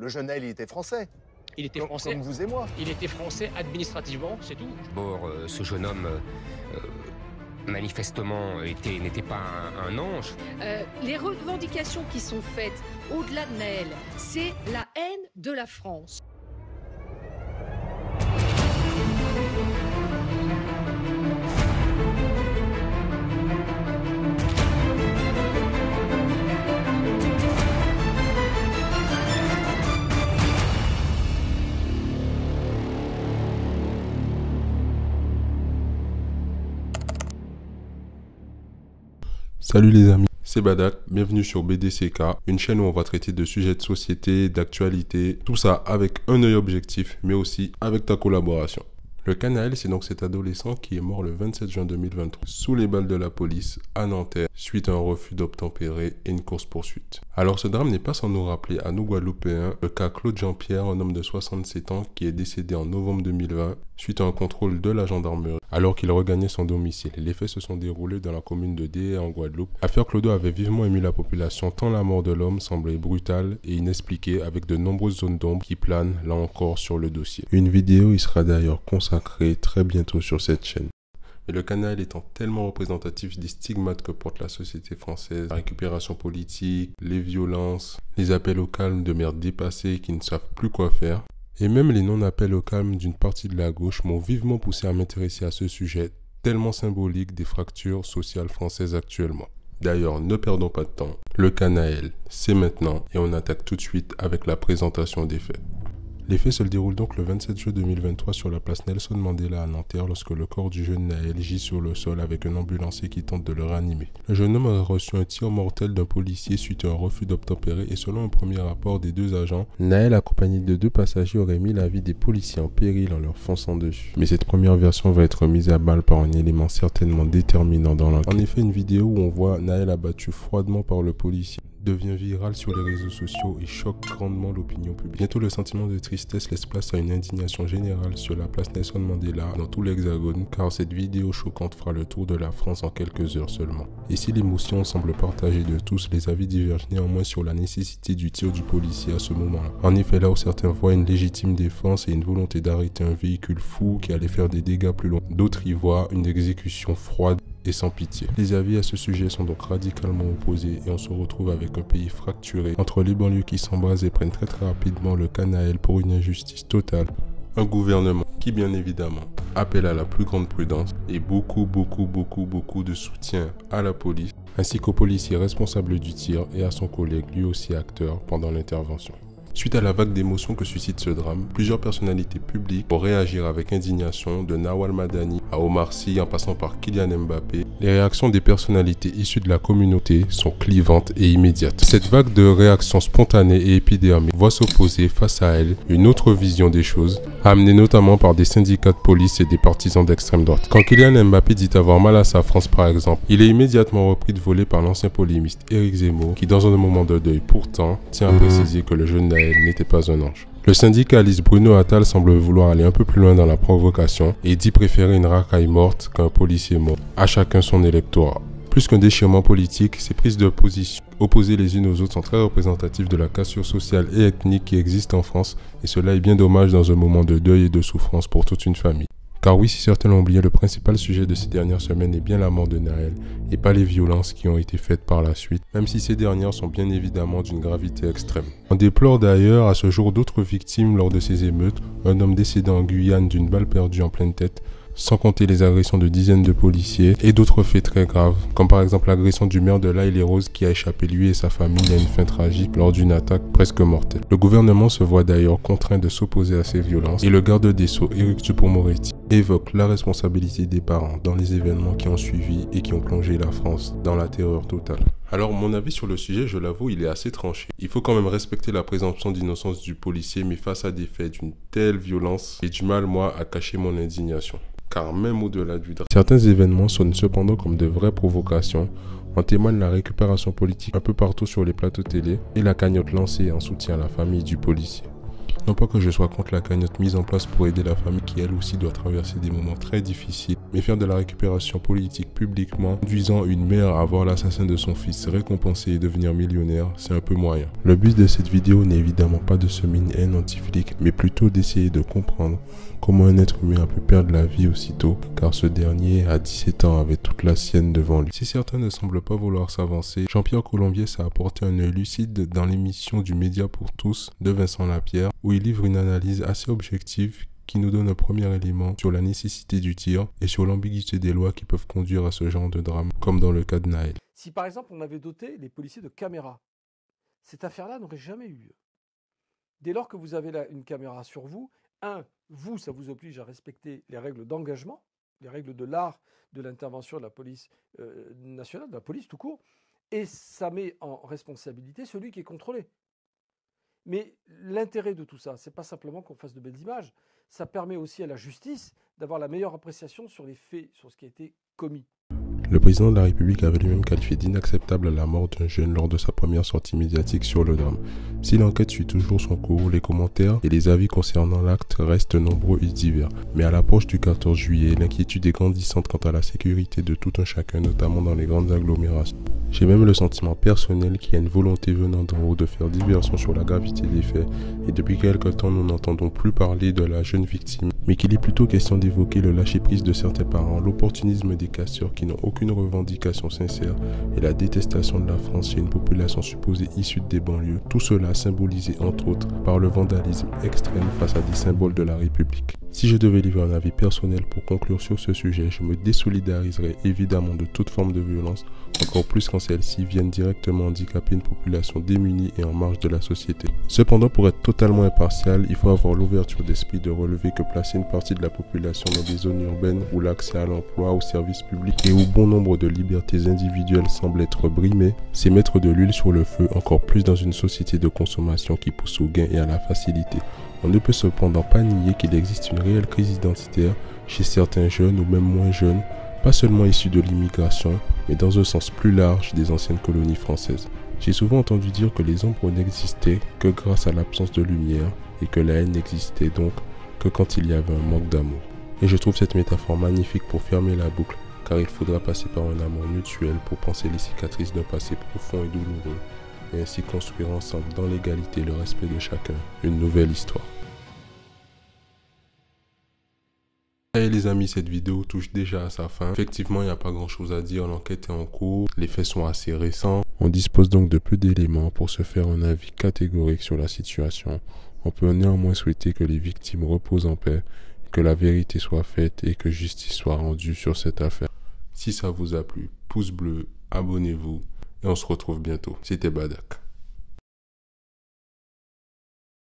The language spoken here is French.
Le jeune Naël, il était français. Il était français. Comme vous et moi. Il était français administrativement, c'est tout. D'abord, ce jeune homme, manifestement, n'était pas un ange. Les revendications qui sont faites au-delà de Naël, c'est la haine de la France. Salut les amis, c'est Badak, bienvenue sur BDCK, une chaîne où on va traiter de sujets de société, d'actualité, tout ça avec un œil objectif, mais aussi avec ta collaboration. Le cas Naël, c'est donc cet adolescent qui est mort le 27 juin 2023 sous les balles de la police à Nanterre suite à un refus d'obtempérer et une course-poursuite. Alors ce drame n'est pas sans nous rappeler à nous Guadeloupéens le cas Claude Jean-Pierre, un homme de 67 ans qui est décédé en novembre 2020 suite à un contrôle de la gendarmerie alors qu'il regagnait son domicile. Les faits se sont déroulés dans la commune de Déé en Guadeloupe. L'affaire Clodo avait vivement ému la population tant la mort de l'homme semblait brutale et inexpliquée avec de nombreuses zones d'ombre qui planent là encore sur le dossier. Une vidéo y sera d'ailleurs consacrée très bientôt sur cette chaîne. Mais le canal étant tellement représentatif des stigmates que porte la société française, la récupération politique, les violences, les appels au calme de mères dépassées qui ne savent plus quoi faire, et même les non-appels au calme d'une partie de la gauche m'ont vivement poussé à m'intéresser à ce sujet tellement symbolique des fractures sociales françaises actuellement. D'ailleurs, ne perdons pas de temps, le cas Naël, c'est maintenant et on attaque tout de suite avec la présentation des faits. Les faits se déroulent donc le 27 juin 2023 sur la place Nelson Mandela à Nanterre lorsque le corps du jeune Naël gît sur le sol avec un ambulancier qui tente de le réanimer. Le jeune homme aurait reçu un tir mortel d'un policier suite à un refus d'obtempérer et selon un premier rapport des deux agents, Naël accompagné de deux passagers aurait mis la vie des policiers en péril en leur fonçant dessus. Mais cette première version va être mise à balle par un élément certainement déterminant dans l'enquête. En effet, une vidéo où on voit Naël abattu froidement par le policier devient virale sur les réseaux sociaux et choque grandement l'opinion publique. Bientôt, le sentiment de tristesse laisse place à une indignation générale sur la place Nelson Mandela dans tout l'Hexagone, car cette vidéo choquante fera le tour de la France en quelques heures seulement. Et si l'émotion semble partagée de tous, les avis divergent néanmoins sur la nécessité du tir du policier à ce moment-là. En effet, là où certains voient une légitime défense et une volonté d'arrêter un véhicule fou qui allait faire des dégâts plus longs, d'autres y voient une exécution froide et sans pitié. Les avis à ce sujet sont donc radicalement opposés et on se retrouve avec un pays fracturé entre les banlieues qui s'embrasent et prennent très rapidement le cas Naël pour une injustice totale, un gouvernement qui bien évidemment appelle à la plus grande prudence et beaucoup de soutien à la police ainsi qu'au policier responsable du tir et à son collègue lui aussi acteur pendant l'intervention. Suite à la vague d'émotions que suscite ce drame, plusieurs personnalités publiques vont réagir avec indignation, de Nawal Madani à Omar Sy en passant par Kylian Mbappé. Les réactions des personnalités issues de la communauté sont clivantes et immédiates. Cette vague de réactions spontanées et épidermiques voit s'opposer face à elle une autre vision des choses, amenée notamment par des syndicats de police et des partisans d'extrême droite. Quand Kylian Mbappé dit avoir mal à sa France par exemple, il est immédiatement repris de voler par l'ancien polémiste Éric Zemmour qui dans un moment de deuil pourtant tient à préciser que le jeune Naël n'était pas un ange. Le syndicaliste Bruno Attal semble vouloir aller un peu plus loin dans la provocation et dit préférer une racaille morte qu'un policier mort. À chacun son électorat. Plus qu'un déchirement politique, ces prises de position opposées les unes aux autres sont très représentatives de la cassure sociale et ethnique qui existe en France et cela est bien dommage dans un moment de deuil et de souffrance pour toute une famille. Car oui, si certains l'ont oublié, le principal sujet de ces dernières semaines est bien la mort de Naël et pas les violences qui ont été faites par la suite, même si ces dernières sont bien évidemment d'une gravité extrême. On déplore d'ailleurs à ce jour d'autres victimes lors de ces émeutes, un homme décédé en Guyane d'une balle perdue en pleine tête, sans compter les agressions de dizaines de policiers et d'autres faits très graves, comme par exemple l'agression du maire de l'Haye-les-Roses qui a échappé lui et sa famille à une fin tragique lors d'une attaque presque mortelle. Le gouvernement se voit d'ailleurs contraint de s'opposer à ces violences et le garde des Sceaux, Éric Dupond-Moretti, évoque la responsabilité des parents dans les événements qui ont suivi et qui ont plongé la France dans la terreur totale. Alors mon avis sur le sujet, je l'avoue, il est assez tranché. Il faut quand même respecter la présomption d'innocence du policier, mais face à des faits d'une telle violence, j'ai du mal moi à cacher mon indignation. Car même au-delà du drame, certains événements sonnent cependant comme de vraies provocations. En témoigne la récupération politique un peu partout sur les plateaux télé et la cagnotte lancée en soutien à la famille du policier. Non pas que je sois contre la cagnotte mise en place pour aider la famille qui elle aussi doit traverser des moments très difficiles, Mais faire de la récupération politique publiquement, conduisant une mère à voir l'assassin de son fils récompensé et devenir millionnaire, c'est un peu moyen. Le but de cette vidéo n'est évidemment pas de semer une haine anti-flic, mais plutôt d'essayer de comprendre comment un être humain a pu perdre la vie aussitôt, car ce dernier, à 17 ans, avait toute la sienne devant lui. Si certains ne semblent pas vouloir s'avancer, Jean-Pierre Colombier s'est apporté un œil lucide dans l'émission du Média pour tous de Vincent Lapierre, où il livre une analyse assez objective qui nous donne un premier élément sur la nécessité du tir et sur l'ambiguïté des lois qui peuvent conduire à ce genre de drame, comme dans le cas de Naël. Si par exemple on avait doté les policiers de caméras, cette affaire-là n'aurait jamais eu lieu. Dès lors que vous avez une caméra sur vous, ça vous oblige à respecter les règles d'engagement, les règles de l'art de l'intervention de la police nationale, de la police tout court, et ça met en responsabilité celui qui est contrôlé. Mais l'intérêt de tout ça, c'est pas simplement qu'on fasse de belles images, ça permet aussi à la justice d'avoir la meilleure appréciation sur les faits, sur ce qui a été commis. Le président de la République avait lui-même qualifié d'inacceptable la mort d'un jeune lors de sa première sortie médiatique sur le drame. Si l'enquête suit toujours son cours, les commentaires et les avis concernant l'acte restent nombreux et divers. Mais à l'approche du 14 juillet, l'inquiétude est grandissante quant à la sécurité de tout un chacun, notamment dans les grandes agglomérations. J'ai même le sentiment personnel qu'il y a une volonté venant d'en haut de faire diversion sur la gravité des faits, et depuis quelque temps nous n'entendons plus parler de la jeune victime, mais qu'il est plutôt question d'évoquer le lâcher-prise de certains parents, l'opportunisme des casseurs qui n'ont aucune revendication sincère, et la détestation de la France chez une population supposée issue des banlieues, tout cela symbolisé entre autres par le vandalisme extrême face à des symboles de la République. Si je devais livrer un avis personnel pour conclure sur ce sujet, je me désolidariserais évidemment de toute forme de violence, encore plus quand celles-ci viennent directement handicaper une population démunie et en marge de la société. Cependant, pour être totalement impartial, il faut avoir l'ouverture d'esprit de relever que placer une partie de la population dans des zones urbaines où l'accès à l'emploi, aux services publics et où bon nombre de libertés individuelles semblent être brimées, c'est mettre de l'huile sur le feu, encore plus dans une société de consommation qui pousse au gain et à la facilité. On ne peut cependant pas nier qu'il existe une réelle crise identitaire chez certains jeunes ou même moins jeunes, pas seulement issus de l'immigration, mais dans un sens plus large des anciennes colonies françaises. J'ai souvent entendu dire que les ombres n'existaient que grâce à l'absence de lumière et que la haine n'existait donc que quand il y avait un manque d'amour. Et je trouve cette métaphore magnifique pour fermer la boucle, car il faudra passer par un amour mutuel pour penser les cicatrices d'un passé profond et douloureux, et ainsi construire ensemble dans l'égalité et le respect de chacun une nouvelle histoire. Et les amis, cette vidéo touche déjà à sa fin. Effectivement, il n'y a pas grand chose à dire, l'enquête est en cours, les faits sont assez récents. On dispose donc de peu d'éléments pour se faire un avis catégorique sur la situation. On peut néanmoins souhaiter que les victimes reposent en paix, que la vérité soit faite et que justice soit rendue sur cette affaire. Si ça vous a plu, pouce bleu, abonnez-vous et on se retrouve bientôt. C'était Badak.